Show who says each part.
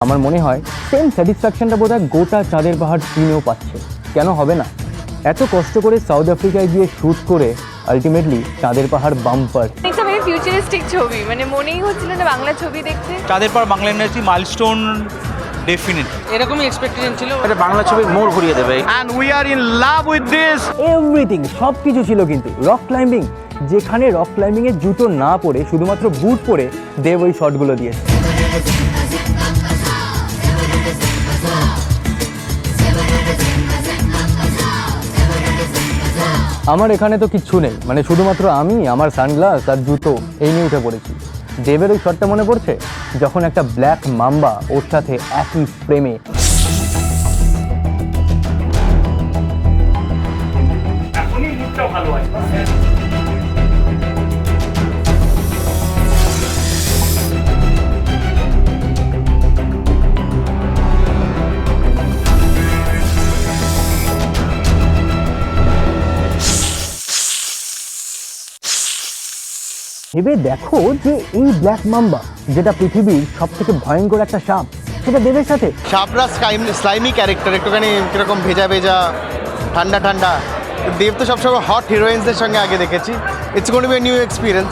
Speaker 1: আমার মনে হয় সেম স্যাটিসফ্যাকশনটা বোধহয় গোটা চাঁদের পাহাড় টিমেও পাচ্ছে। কেন হবে না? এত কষ্ট করে সাউথ আফ্রিকায় গিয়ে শ্যুট করে আলটিমেটলি চাঁদের পাহাড় বাম্পার।
Speaker 2: একটা ভেরি ফিউচারিস্টিক ছবি, মানে মনেই হচ্ছিল না বাংলা ছবি দেখতে।
Speaker 3: চাঁদের পাহাড় বাংলা ইন্ডাস্ট্রি মাইলস্টোন ডেফিনেট।
Speaker 4: এরকমই এক্সপেকটেশন ছিল।
Speaker 5: এটা বাংলা ছবির মোড় ঘুরিয়ে দেবে।
Speaker 3: And we are in love with this.
Speaker 1: Everything, সব কিছু ছিল। কিন্তু রক ক্লাইম্বিং, যেখানে রক ক্লাইম্বিংয়ের জুতো না পরে শুধুমাত্র বুট পরে দেব ওই শটগুলো দিয়েছে। আমার এখানে তো কিচ্ছু নেই, মানে শুধুমাত্র আমি, আমার সানগ্লাস আর জুতো এই নিয়ে উঠে পড়েছি। দেবের ওই শটটা মনে পড়ছে, যখন একটা ব্ল্যাক মাম্বা ওর সাথে একই ফ্রেমে। ভেবে দেখো যে এই ব্ল্যাক মাম্বা, যেটা পৃথিবীর সব থেকে ভয়ঙ্কর একটা সাপ, সেটা দেবের সাথে।
Speaker 5: সাপরা স্লাইমি ক্যারেক্টার, একটুখানি কিরকম ভেজা ভেজা, ঠান্ডা ঠান্ডা। দেব তো সবসময় হট হিরোইন্সদের সঙ্গে আগে দেখেছি। It's going to be a new experience.